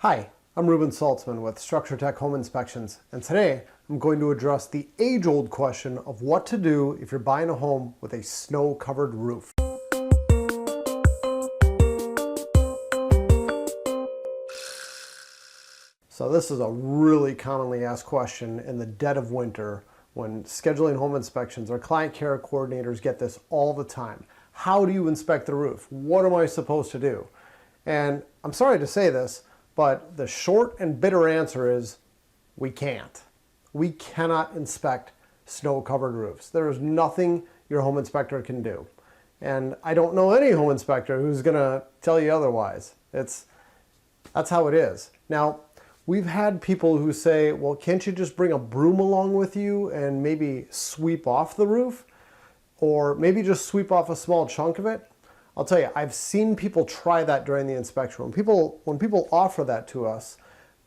Hi, I'm Ruben Saltzman with Structure Tech Home Inspections, and today I'm going to address the age-old question of what to do if you're buying a home with a snow-covered roof. So this is a really commonly asked question in the dead of winter when scheduling home inspections. Our client care coordinators get this all the time. How do you inspect the roof? What am I supposed to do? And I'm sorry to say this, but the short and bitter answer is we can't. We cannot inspect snow-covered roofs. There is nothing your home inspector can do. And I don't know any home inspector who's gonna tell you otherwise. That's how it is. Now, we've had people who say, well, can't you just bring a broom along with you and maybe sweep off the roof? Or maybe just sweep off a small chunk of it? I'll tell you, I've seen people try that during the inspection. When people offer that to us,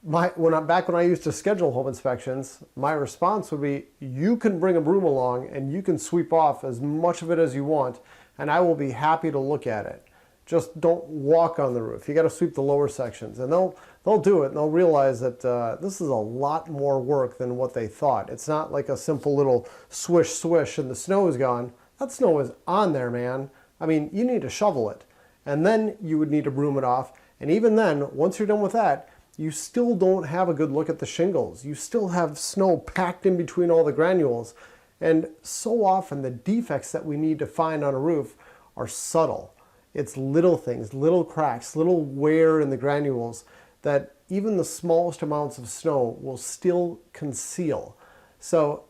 back when I used to schedule home inspections, my response would be, you can bring a broom along and you can sweep off as much of it as you want, and I will be happy to look at it. Just don't walk on the roof. You got to sweep the lower sections, and they'll do it, and they'll realize that this is a lot more work than what they thought. It's not like a simple little swish swish and the snow is gone. That snow is on there, man. I mean, you need to shovel it, and then you would need to broom it off. And even then, once you're done with that, you still don't have a good look at the shingles. You still have snow packed in between all the granules. And so often the defects that we need to find on a roof are subtle. It's little things, little cracks, little wear in the granules that even the smallest amounts of snow will still conceal. So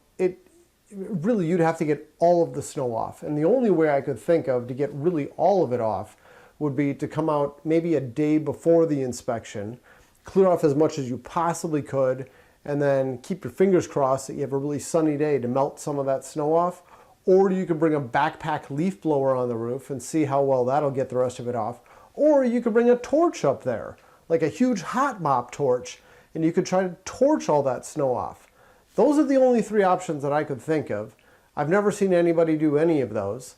really, you'd have to get all of the snow off. And the only way I could think of to get really all of it off would be to come out maybe a day before the inspection, clear off as much as you possibly could, and then keep your fingers crossed that you have a really sunny day to melt some of that snow off. Or you could bring a backpack leaf blower on the roof and see how well that'll get the rest of it off. Or you could bring a torch up there, like a huge hot mop torch, and you could try to torch all that snow off. Those are the only three options that I could think of. I've never seen anybody do any of those,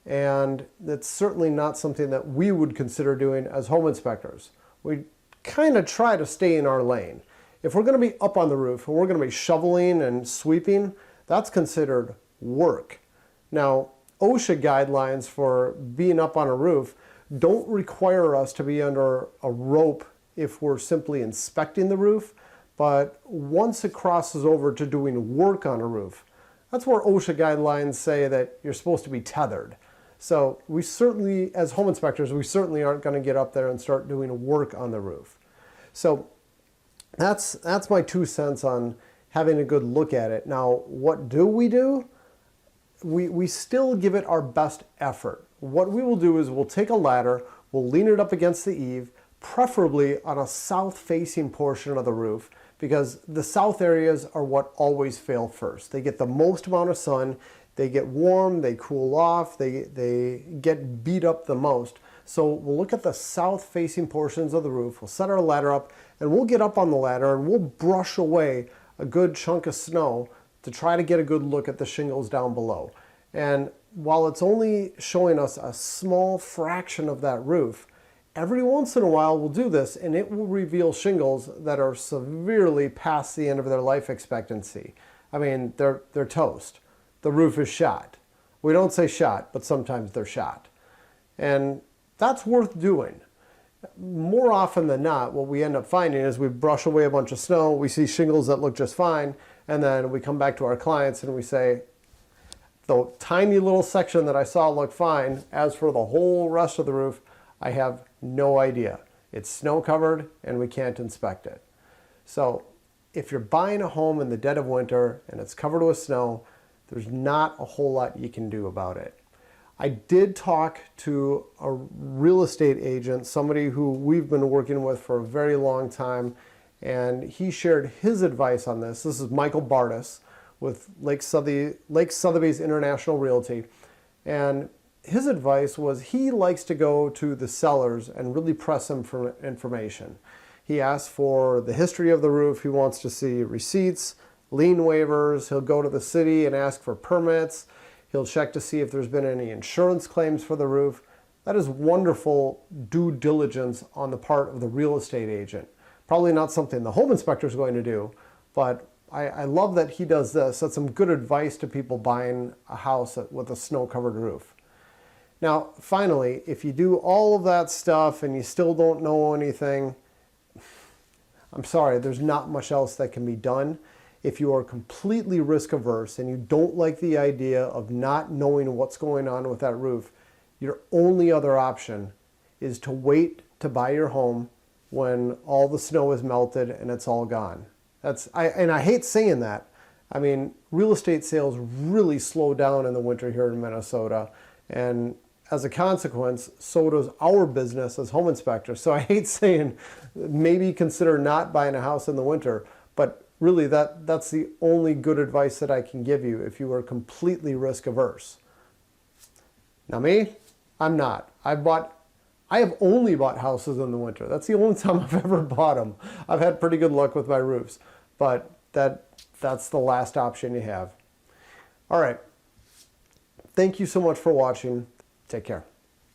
and it's certainly not something that we would consider doing as home inspectors. We kind of try to stay in our lane. If we're going to be up on the roof and we're going to be shoveling and sweeping, that's considered work. Now, OSHA guidelines for being up on a roof don't require us to be under a rope if we're simply inspecting the roof. But once it crosses over to doing work on a roof, that's where OSHA guidelines say that you're supposed to be tethered. So we certainly, as home inspectors, we certainly aren't going to get up there and start doing work on the roof. So that's my 2 cents on having a good look at it. Now, what do? We still give it our best effort. What we will do is we'll take a ladder, we'll lean it up against the eave, preferably on a south-facing portion of the roof, because the south areas are what always fail first. They get the most amount of sun, they get warm, they cool off, they get beat up the most. So we'll look at the south-facing portions of the roof, we'll set our ladder up, and we'll get up on the ladder and we'll brush away a good chunk of snow to try to get a good look at the shingles down below. And while it's only showing us a small fraction of that roof, every once in a while we'll do this and it will reveal shingles that are severely past the end of their life expectancy. I mean, they're toast. The roof is shot. We don't say shot, but sometimes they're shot. And that's worth doing. More often than not, what we end up finding is we brush away a bunch of snow, we see shingles that look just fine, and then we come back to our clients and we say, the tiny little section that I saw looked fine, as for the whole rest of the roof, I have no idea. It's snow covered and we can't inspect it. So if you're buying a home in the dead of winter and it's covered with snow, there's not a whole lot you can do about it. I did talk to a real estate agent, somebody who we've been working with for a very long time, and he shared his advice on this. This is Michael Bardis with Lake Sotheby's International Realty. And his advice was he likes to go to the sellers and really press them for information. He asks for the history of the roof. He wants to see receipts, lien waivers. He'll go to the city and ask for permits. He'll check to see if there's been any insurance claims for the roof. That is wonderful due diligence on the part of the real estate agent. Probably not something the home inspector is going to do, but I love that he does this. That's some good advice to people buying a house with a snow-covered roof. Now, finally, if you do all of that stuff and you still don't know anything, I'm sorry, there's not much else that can be done. If you are completely risk averse and you don't like the idea of not knowing what's going on with that roof, your only other option is to wait to buy your home when all the snow is melted and it's all gone. And I hate saying that. I mean, real estate sales really slow down in the winter here in Minnesota, and as a consequence, so does our business as home inspectors. So I hate saying maybe consider not buying a house in the winter, but really that's the only good advice that I can give you if you are completely risk averse. Now me, I'm not. I have only bought houses in the winter. That's the only time I've ever bought them. I've had pretty good luck with my roofs, but that's the last option you have. All right. Thank you so much for watching. Take care.